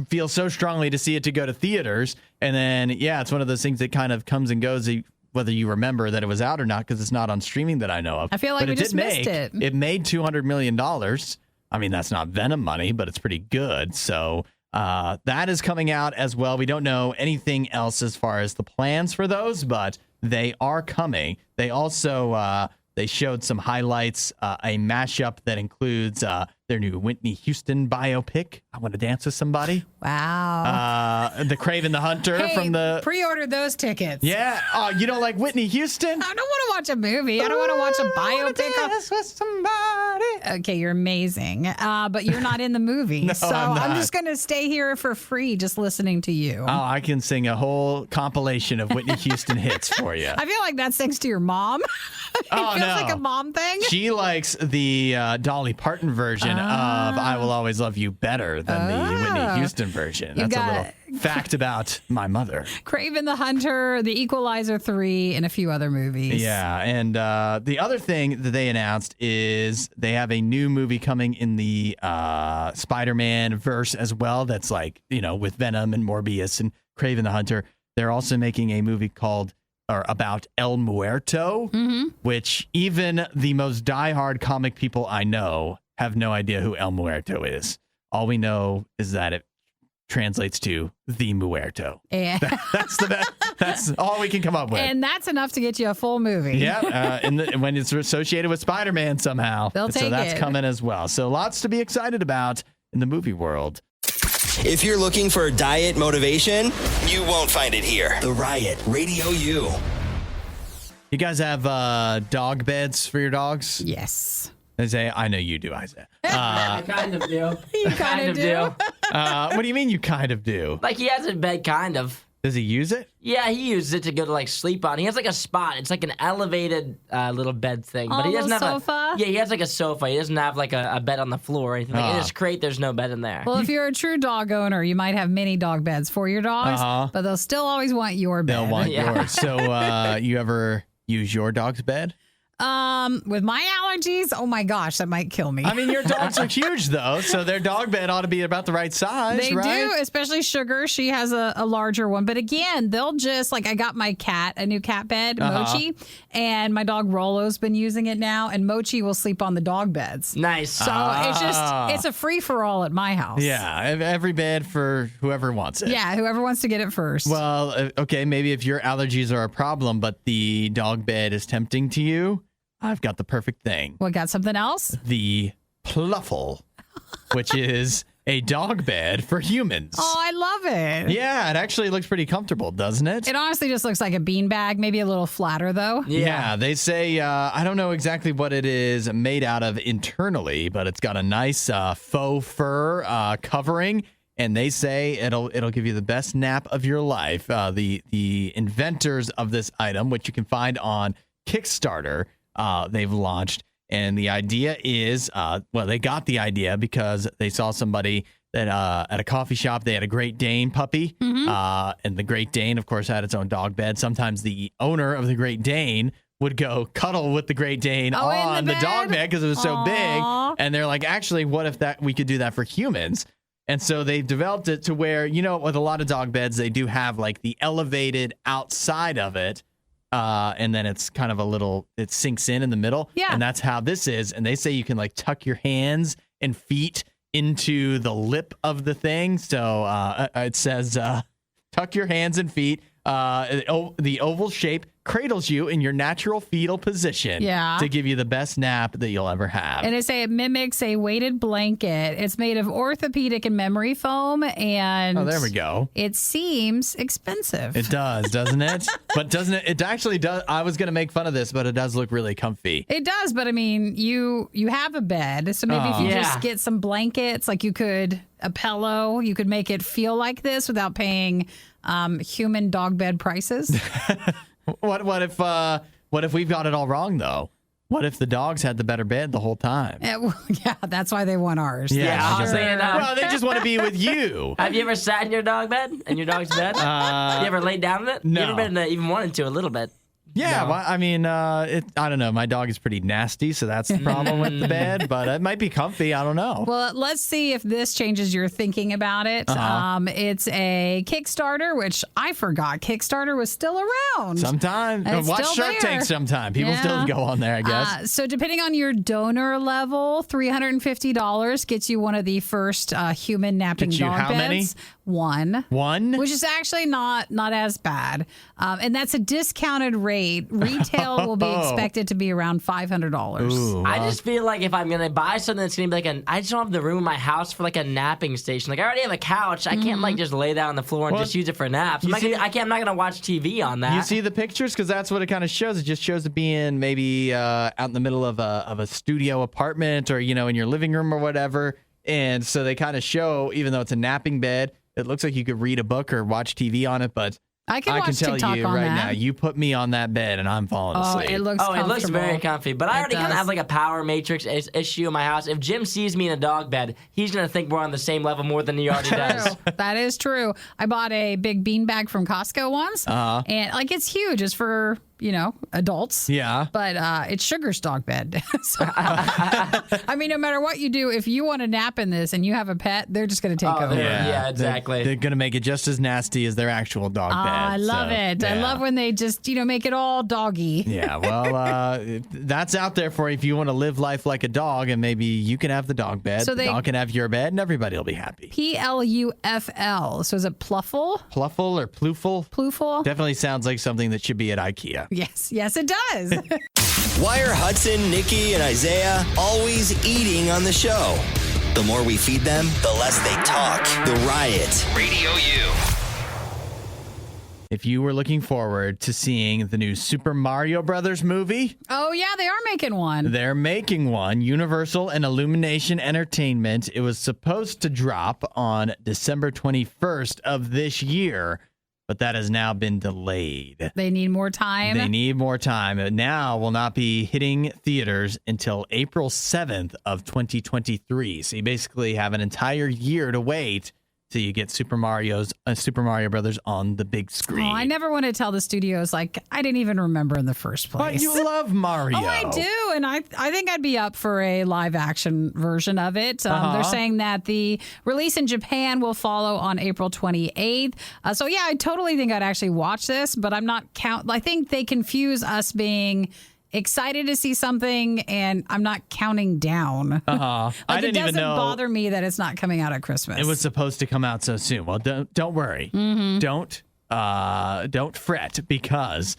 feel so strongly to see it to go to theaters. And then, it's one of those things that kind of comes and goes. Whether you remember that it was out or not, because it's not on streaming that I know of.
I feel like we just missed it.
It made $200 million. That's not Venom money, but it's pretty good. So that is coming out as well. We don't know anything else as far as the plans for those, but they are coming. They also they showed some highlights, a mashup that includes their new Whitney Houston biopic, I Want to Dance with Somebody.
Wow.
The Kraven the Hunter from the...
Pre-order those tickets.
Yeah. Oh, you don't like Whitney Houston?
I don't want to watch a movie. I don't want to watch a biopic.
Dance with somebody.
Okay, you're amazing. But you're not in the movie.
No,
so I'm just going to stay here for free just listening to you.
Oh, I can sing a whole compilation of Whitney Houston hits for you.
I feel like that's thanks to your mom. It feels like a mom thing.
She likes the Dolly Parton version of I Will Always Love You better than the Whitney Houston version. That's a little fact about my mother.
Kraven the Hunter, The Equalizer 3, and a few other movies.
Yeah, and the other thing that they announced is they have a new movie coming in the Spider-Man verse as well. That's with Venom and Morbius and Kraven the Hunter. They're also making a movie about El Muerto, which even the most diehard comic people I know have no idea who El Muerto is. All we know is that it translates to the Muerto. Yeah. That's all we can come up with.
And that's enough to get you a full movie.
Yeah, when it's associated with Spider-Man somehow.
They'll take it.
So that's coming as well. So lots to be excited about in the movie world.
If you're looking for diet motivation, you won't find it here. The Riot Radio U.
You guys have dog beds for your dogs?
Yes.
Isaiah, I know you do, Isaiah.
I kind of do.
You kind of do.
What do you mean you kind of do?
He has a bed, kind of.
Does he use it?
Yeah, he uses it to go to sleep on. He has a spot. It's an elevated little bed thing. But he doesn't have
sofa?
Yeah, he has a sofa. He doesn't have a bed on the floor or anything. In his crate, there's no bed in there.
Well, if you're a true dog owner, you might have many dog beds for your dogs, but they'll still always want your bed.
They'll want yours. So you ever use your dog's bed?
With my allergies, oh my gosh, that might kill me.
I mean, your dogs are huge, though, so their dog bed ought to be about the right size,
They
right?
do, especially Sugar. She has a larger one. But again, they'll just, like, I got my cat a new cat bed, Mochi, and my dog Rolo's been using it now, and Mochi will sleep on the dog beds.
Nice.
So it's a free-for-all at my house.
Yeah, every bed for whoever wants it.
Yeah, whoever wants to get it first.
Well, okay, maybe if your allergies are a problem, but the dog bed is tempting to you, I've got the perfect thing.
What, got something else?
The Pluffle, which is a dog bed for humans.
Oh, I love it.
Yeah, it actually looks pretty comfortable, doesn't it?
It honestly just looks like a beanbag, maybe a little flatter, though.
Yeah, they say, I don't know exactly what it is made out of internally, but it's got a nice faux fur covering, and they say it'll give you the best nap of your life. The inventors of this item, which you can find on Kickstarter, they've launched. And the idea is, they got the idea because they saw somebody that at a coffee shop, they had a Great Dane puppy. And the Great Dane, of course, had its own dog bed. Sometimes the owner of the Great Dane would go cuddle with the Great Dane on the dog bed because it was so big. And they're like, actually, what if we could do that for humans? And so they've developed it to where, with a lot of dog beds, they do have like the elevated outside of it. And then it's kind of it sinks in the middle.
Yeah.
And that's how this is. And they say you can like tuck your hands and feet into the lip of the thing. So it says, tuck your hands and feet. The oval shape cradles you in your natural fetal position to give you the best nap that you'll ever have.
And they say it mimics a weighted blanket. It's made of orthopedic and memory foam, and
there we go.
It seems expensive.
It does, doesn't it? But doesn't it? It actually does. I was going to make fun of this, but it does look really comfy.
It does, but I mean, you have a bed, so maybe if you just get some blankets, like a pillow, you could make it feel like this without paying human dog bed prices.
What if we've got it all wrong though? What if the dogs had the better bed the whole time?
Yeah, that's why they want ours.
Yeah,
sure.
Well, they just want to be with you.
Have you ever sat in your dog bed? In your dog's bed? You ever laid down in it?
No.
You ever been even wanted to a little bit?
Yeah,
No.
well, I mean, I don't know. My dog is pretty nasty, so that's the problem with the bed. But it might be comfy. I don't know.
Well, let's see if this changes your thinking about it. It's a Kickstarter, which I forgot Kickstarter was still around.
Sometime.
It's
Watch
still
Shark
there.
Tank sometime. People still go on there, I guess.
So depending on your donor level, $350 gets you one of the first human napping
Gets you
dog
how
beds.
many?
One.
One?
Which is actually not as bad. And that's a discounted rate. Retail will be expected to be around $500.
Ooh,
I just feel like if I'm going to buy something that's going to be like I just don't have the room in my house for like a napping station. Like I already have a couch. I can't like just lay down on the floor and just use it for naps. I'm not going to watch TV on that.
You see the pictures? Because that's what it kind of shows. It just shows it being maybe out in the middle of a studio apartment or, in your living room or whatever. And so they kind of show, even though it's a napping bed, it looks like you could read a book or watch TV on it, but
I can watch
tell
TikTok
you
on
right
that.
now, you put me on that bed and I'm falling asleep.
It looks
it looks very
comfortable.
comfy. But I already kind of
does.
have like a power matrix issue in my house. If Jim sees me in a dog bed, he's going to think we're on the same level more than he already does.
That is true. I bought a big beanbag from Costco once, and like it's huge. It's for adults.
Yeah.
But it's Sugar's dog bed. So, I mean, no matter what you do, if you want to nap in this and you have a pet, they're just going to take over.
Yeah, exactly.
They're going to make it just as nasty as their actual dog bed.
I love it.
Yeah.
I love when they just, make it all doggy.
Yeah, well, that's out there for you if you want to live life like a dog, and maybe you can have the dog bed,
So
the dog can have your bed, and everybody will be happy.
Pluffle. So is it Pluffle?
Pluffle or Ploofle?
Ploofle?
Definitely sounds like something that should be at IKEA.
Yes, it does.
Why are Hudson, Nikki, and Isaiah always eating on the show? The more we feed them, the less they talk. The Riot. Radio U.
If you were looking forward to seeing the new Super Mario Brothers movie,
Oh, yeah, they are making one.
they're making one. Universal and Illumination Entertainment. It was supposed to drop on December 21st of this year, but that has now been delayed.
They need more time.
They need more time. It now will not be hitting theaters until April 7th of 2023. So you basically have an entire year to wait So you get Super Mario Brothers on the big screen.
Oh, I never want to tell the studios, like, I didn't even remember in the first place.
But you love Mario.
Oh, I do, and I think I'd be up for a live-action version of it. They're saying that the release in Japan will follow on April 28th. So, yeah, I totally think I'd actually watch this, but I'm not I think they confuse us being excited to see something, and I'm not counting down.
I didn't even know.
It doesn't bother me that it's not coming out at Christmas.
It was supposed to come out so soon. Well, don't worry.
Mm-hmm.
Don't fret, because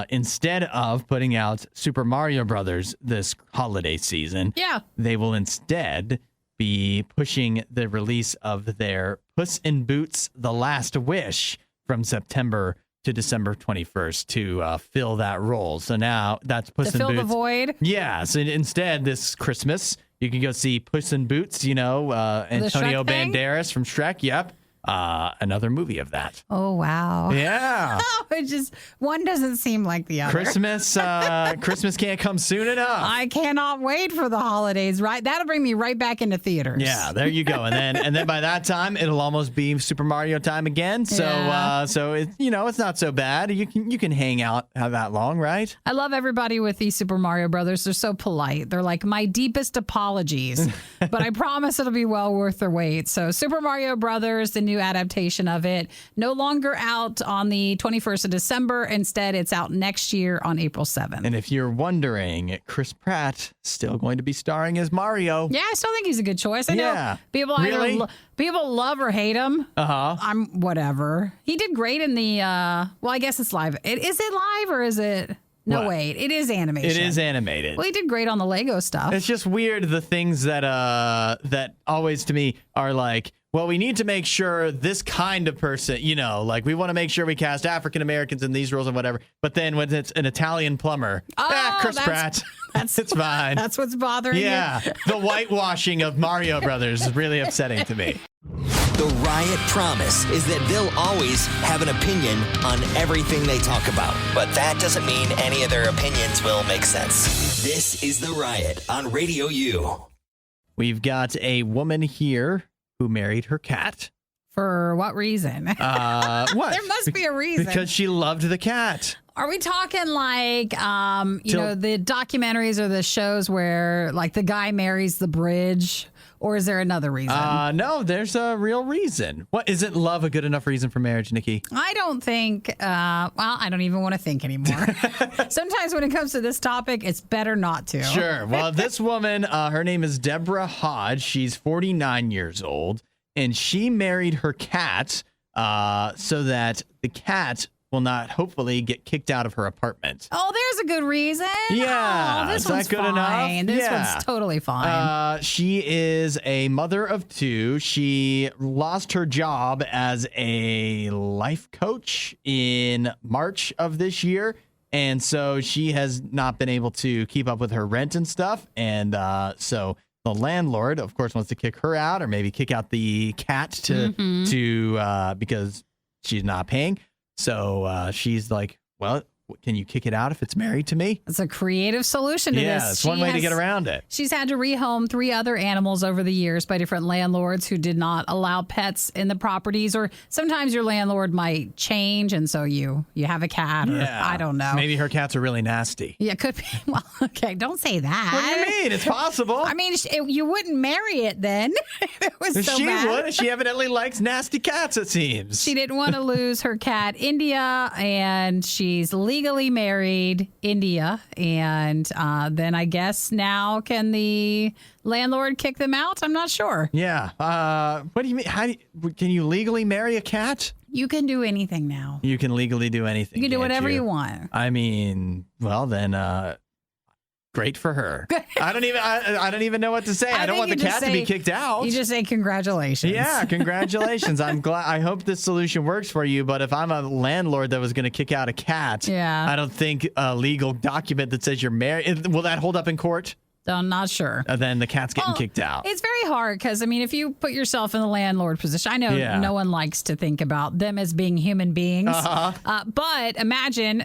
instead of putting out Super Mario Brothers this holiday season, they will instead be pushing the release of their Puss in Boots: The Last Wish from September to December 21st to fill that role. So now that's Puss in Boots.
To fill the void?
Yeah. So instead, this Christmas, you can go see Puss in Boots, Antonio Banderas from Shrek. Yep. Another movie of that.
Oh, wow.
Yeah.
It just, one doesn't seem like the other.
Christmas can't come soon enough.
I cannot wait for the holidays, right? That'll bring me right back into theaters.
Yeah, there you go. And then by that time, it'll almost be Super Mario time again. So so it's not so bad. You can hang out that long, right?
I love everybody with these Super Mario Brothers. They're so polite. They're like, my deepest apologies, but I promise it'll be well worth their wait. So Super Mario Brothers, the new adaptation of it, no longer out on the 21st of December. Instead, it's out next year on April 7th.
And if you're wondering, Chris Pratt still going to be starring as Mario.
Yeah, I still think he's a good choice. I know people people love or hate him. I'm whatever. He did great in the well, I guess it's live. Is it live or is it? No, wait. It is animation.
It is animated.
Well, he did great on the Lego stuff.
It's just weird, the things that always to me are like, well, we need to make sure this kind of person, like we want to make sure we cast African Americans in these roles and whatever. But then when it's an Italian plumber, Chris Pratt, it's fine.
That's what's bothering you.
Yeah, the whitewashing of Mario Brothers is really upsetting to me.
The Riot promise is that they'll always have an opinion on everything they talk about. But that doesn't mean any of their opinions will make sense. This is The Riot on Radio U.
We've got a woman here who married her cat.
For what reason?
What?
There must be a reason.
Because she loved the cat.
Are we talking like, the documentaries or the shows where like the guy marries the bridge? Or is there another reason?
No, there's a real reason. What, isn't love a good enough reason for marriage, Nikki?
I don't think, I don't even want to think anymore. Sometimes when it comes to this topic, it's better not to.
Sure. Well, this woman, her name is Deborah Hodge. She's 49 years old, and she married her cat so that the cat will not hopefully get kicked out of her apartment.
Oh, there's a good reason.
Yeah.
This
is
one's
that good
fine.
enough?
This one's totally fine.
She is a mother of two. She lost her job as a life coach in March of this year. And so she has not been able to keep up with her rent and stuff. And so the landlord, of course, wants to kick her out or maybe kick out the cat to because she's not paying. So she's like, well, can you kick it out if it's married to me?
It's a creative solution to this.
Yeah, it's one way to get around it.
She's had to rehome 3 other animals over the years by different landlords who did not allow pets in the properties. Or sometimes your landlord might change, and so you have a cat, or I don't know.
Maybe her cats are really nasty.
Yeah, could be. Well, okay, don't say that.
What do you mean? It's possible.
I mean, you wouldn't marry it then. It was so
she
bad.
would. She evidently likes nasty cats, it seems.
She didn't want to lose her cat, India, and she's legally married, India. And then I guess now can the landlord kick them out? I'm not sure.
Yeah. What do you mean? Can you legally marry a cat?
You can do anything now.
You can legally do anything.
You can do whatever you want.
I mean, well, then great for her. I don't even know what to say. I don't want the cat to be kicked out.
You just say congratulations.
Yeah, congratulations. I'm glad. I hope this solution works for you. But if I'm a landlord that was going to kick out a cat, I don't think a legal document that says you're married, will that hold up in court?
I'm not sure.
Then the cat's getting kicked out.
It's very really hard because, I mean, if you put yourself in the landlord position, I know no one likes to think about them as being human beings. But imagine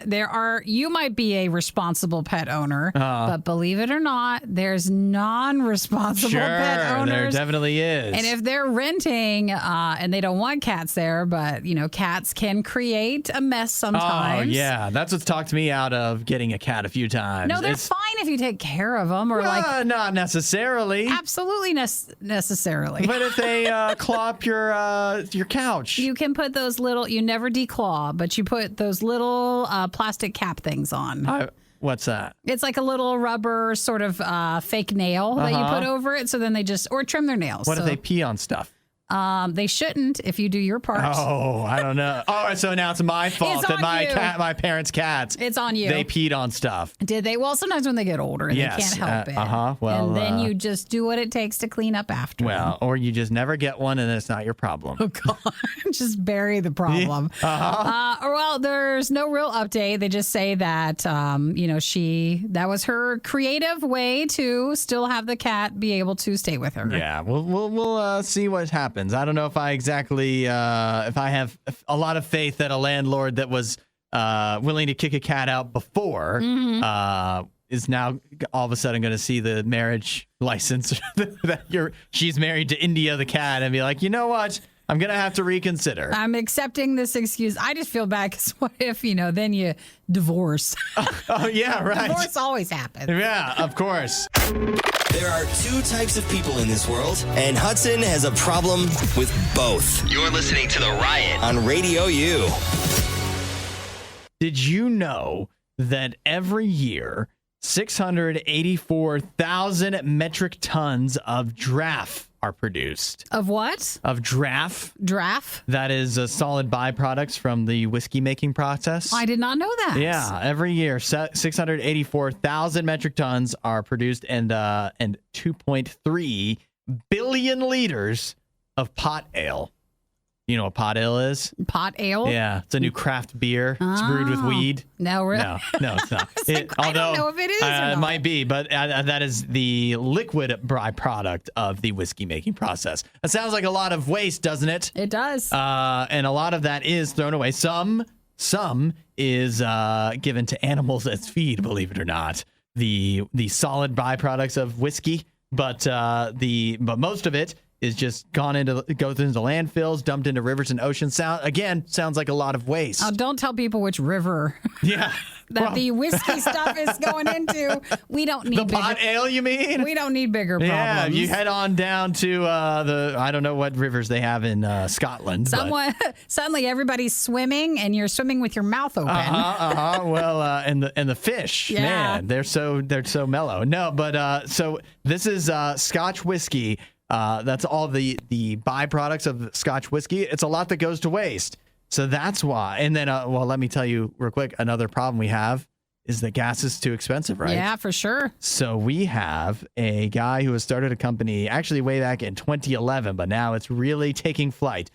you might be a responsible pet owner, but believe it or not, there's non-responsible pet owners.
There definitely is.
And if they're renting and they don't want cats there, but, cats can create a mess sometimes.
Oh, yeah. That's what's talked me out of getting a cat a few times.
No, they're fine if you take care of them or
not necessarily.
Absolutely necessarily.
But if they claw up your couch.
You can put those little, you never declaw, but you put those little plastic cap things on.
What's that?
It's like a little rubber sort of fake nail that you put over it. So then they or trim their nails.
What if they pee on stuff?
They shouldn't if you do your part.
Oh, I don't know. Oh, so now it's my fault that my parents' cats.
It's on you.
They peed on stuff.
Did they? Well, sometimes when they get older, they can't help it.
Well,
and then you just do what it takes to clean up after.
Well, or you just never get one, and it's not your problem.
Oh God, just bury the problem. Well, there's no real update. They just say that that was her creative way to still have the cat be able to stay with her.
Yeah, we'll see what happens. I don't know if I exactly if I have a lot of faith that a landlord that was willing to kick a cat out before is now all of a sudden going to see the marriage license that she's married to India the cat and be like, you know what? I'm going to have to reconsider.
I'm accepting this excuse. I just feel bad because what if, then you divorce?
Oh, yeah, right.
Divorce always happens.
Yeah, of course.
There are two types of people in this world, and Hudson has a problem with both. You're listening to The Riot on Radio U.
Did you know that every year, 684,000 metric tons of draft are produced?
Of what?
Of draft.
Draft?
That is solid byproducts from the whiskey making process.
I did not know that.
Yeah, every year, 684,000 metric tons are produced and 2.3 billion liters of pot ale. You know what pot ale is?
Pot ale?
Yeah, it's a new craft beer. It's brewed with weed.
No, really?
No, it's not.
I don't know if it is or not.
It might be, but that is the liquid byproduct of the whiskey making process. That sounds like a lot of waste, doesn't it?
It does.
And a lot of that is thrown away. Some is given to animals as feed, believe it or not. The solid byproducts of whiskey, but most of it is just goes into landfills, dumped into rivers and oceans. Sounds like a lot of waste.
Oh, don't tell people which river.
Yeah.
The whiskey stuff is going into. We don't need
the pot ale, you mean?
We don't need bigger problems.
Yeah, if you head on down to I don't know what rivers they have in Scotland.
Suddenly everybody's swimming and you're swimming with your mouth open.
Well, and the fish, man, they're so mellow. No, but so this is Scotch whiskey. That's all the byproducts of Scotch whiskey. It's a lot that goes to waste. So that's why. And then, let me tell you real quick, another problem we have is that gas is too expensive, right?
Yeah, for sure.
So we have a guy who has started a company actually way back in 2011, but now it's really taking flight.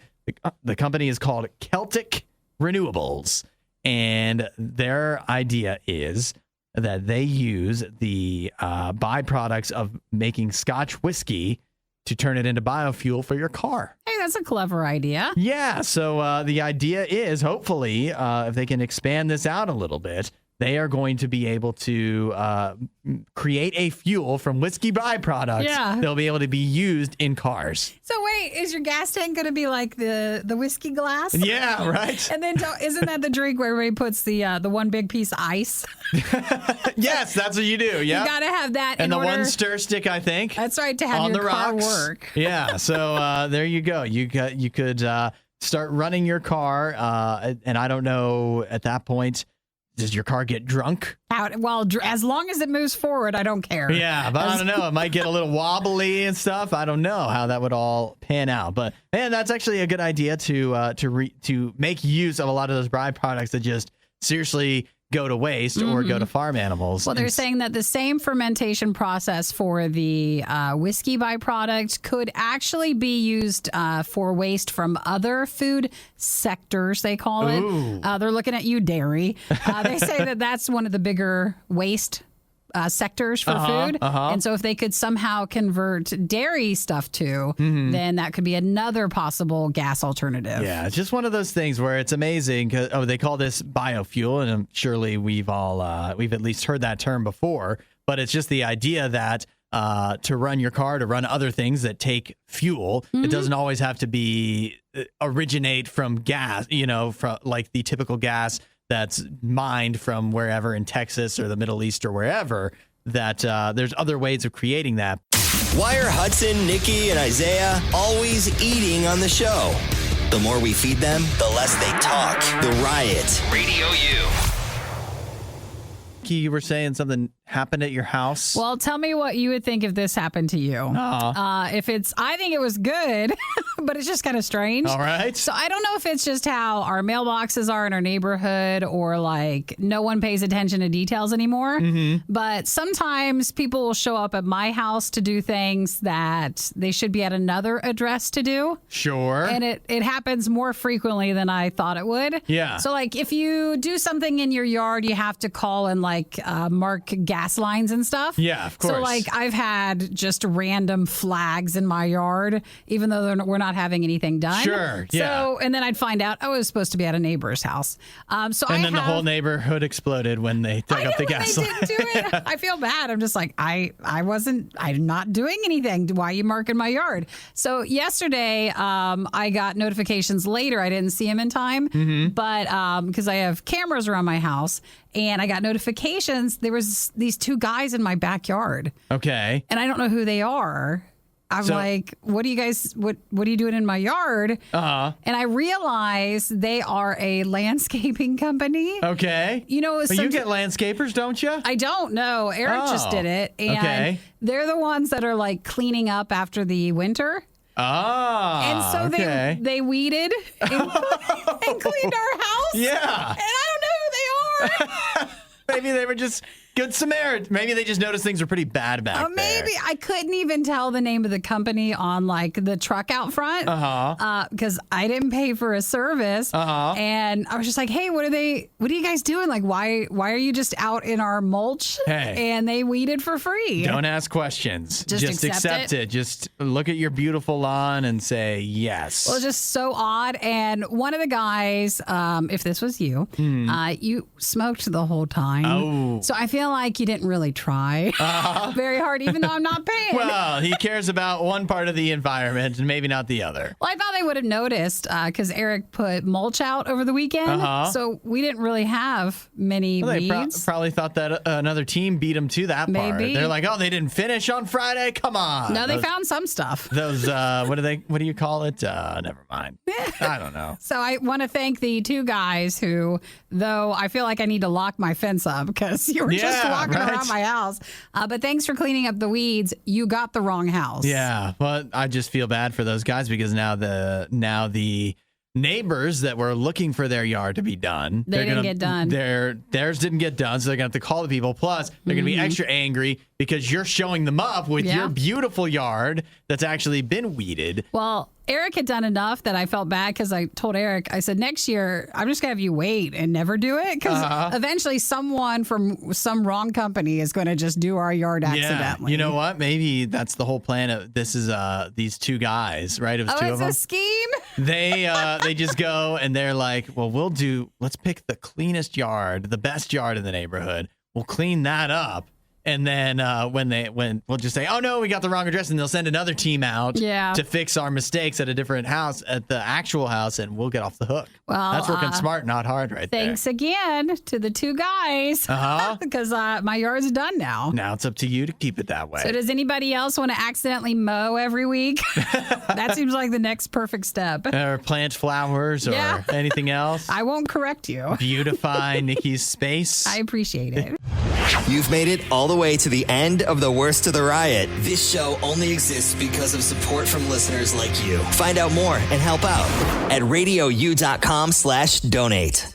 The company is called Celtic Renewables. And their idea is that they use the byproducts of making Scotch whiskey to turn it into biofuel for your car.
Hey, that's a clever idea.
Yeah, so the idea is hopefully if they can expand this out a little bit, they are going to be able to create a fuel from whiskey byproducts. Yeah. They'll be able to be used in cars.
So wait, is your gas tank going to be like the whiskey glass?
Yeah, right.
And then isn't that the drink where everybody puts the one big piece of ice?
Yes, that's what you do. Yeah,
you got to have that.
And one stir stick, I think.
That's right, to have your car work.
Yeah, so there you go. You could start running your car, and I don't know at that point. Does your car get drunk?
Well, as long as it moves forward, I don't care.
Yeah, but I don't know. It might get a little wobbly and stuff. I don't know how that would all pan out. But man, that's actually a good idea to make use of a lot of those byproducts that just seriously go to waste or go to farm animals.
Well, they're saying that the same fermentation process for the whiskey byproduct could actually be used for waste from other food sectors, they call it. They're looking at you, dairy. They say that that's one of the bigger waste sectors for food. And so if they could somehow convert dairy stuff to, then that could be another possible gas alternative.
Yeah, it's just one of those things where it's amazing. They call this biofuel, and surely we've at least heard that term before. But it's just the idea that to run your car, to run other things that take fuel, it doesn't always have to be originate from gas, from like the typical gas that's mined from wherever in Texas or the Middle East or wherever, that there's other ways of creating that.
Why are Hudson, Nikki, and Isaiah always eating on the show? The more we feed them, the less they talk. The Riot. Radio U.
You were saying something happened at your house.
Well, tell me what you would think if this happened to you. I think it was good, but it's just kind of strange.
All right.
So I don't know if it's just how our mailboxes are in our neighborhood or like no one pays attention to details anymore. But sometimes people will show up at my house to do things that they should be at another address to do.
Sure.
And it happens more frequently than I thought it would.
Yeah.
So like if you do something in your yard, you have to call and mark gas lines and stuff.
Yeah, of course.
So like I've had just random flags in my yard, even though we're not having anything done.
Sure. Yeah.
So and then I'd find out I was supposed to be at a neighbor's house.
The whole neighborhood exploded when they took up the gas line.
They didn't do it. I feel bad. I'm just like I'm not doing anything. Why are you marking my yard? So yesterday, I got notifications later. I didn't see them in time, but because I have cameras around my house. And I got notifications. There was these two guys in my backyard.
Okay.
And I don't know who they are. I'm like, what are you guys, what are you doing in my yard? And I realized they are a landscaping company.
Okay.
You get
landscapers, don't you?
I don't know. Eric just did it. And they're the ones that are like cleaning up after the winter. And so they weeded and cleaned our house.
Yeah.
And I don't know who they are.
Maybe they were just good Samaritans. Maybe they just noticed things were pretty bad back there.
Maybe. I couldn't even tell the name of the company on like the truck out front because I didn't pay for a service. And I was just like, hey, what are you guys doing? Like, why are you just out in our mulch?
Hey.
And they weeded for free.
Don't ask questions.
Just accept it.
Just look at your beautiful lawn and say yes.
Well, just so odd. And one of the guys, if this was you, you smoked the whole time.
Oh.
So I feel like you didn't really try very hard, even though I'm not paying.
Well, he cares about one part of the environment and maybe not the other.
Well, I thought they would have noticed because Eric put mulch out over the weekend. So we didn't really have many weeds.
They probably thought that another team beat them to that part.
Maybe.
They're like, oh, they didn't finish on Friday? Come on.
No, they found some stuff.
Those, what do you call it? Never mind. I don't know.
So I want to thank the two guys who, though I feel like I need to lock my fence up because you were just walking around my house. But thanks for cleaning up the weeds. You got the wrong house.
Yeah, but I just feel bad for those guys because now the neighbors that were looking for their yard to be done,
they didn't get done.
Theirs didn't get done, so they're gonna have to call the people. Plus, they're gonna be extra angry because you're showing them up with your beautiful yard that's actually been weeded.
Well, Eric had done enough that I felt bad because I told Eric, I said, next year, I'm just going to have you wait and never do it because eventually someone from some wrong company is going to just do our yard accidentally.
You know what? Maybe that's the whole plan of this is these two guys, right? It was two of them.
It's a scheme?
They just go and they're like, well, let's pick the cleanest yard, the best yard in the neighborhood. We'll clean that up. And then when we'll just say, oh, no, we got the wrong address. And they'll send another team out to fix our mistakes at a different house, at the actual house, and we'll get off the hook. Well, that's working smart, not hard there.
Thanks again to the two guys because my yard's done now.
Now it's up to you to keep it that way.
So does anybody else want to accidentally mow every week? That seems like the next perfect step.
Or plant flowers or anything else.
I won't correct you.
Beautify Nikki's space.
I appreciate it.
You've made it all the way to the end of the Worst of the Riot. This show only exists because of support from listeners like you. Find out more and help out at RadioU.com/donate.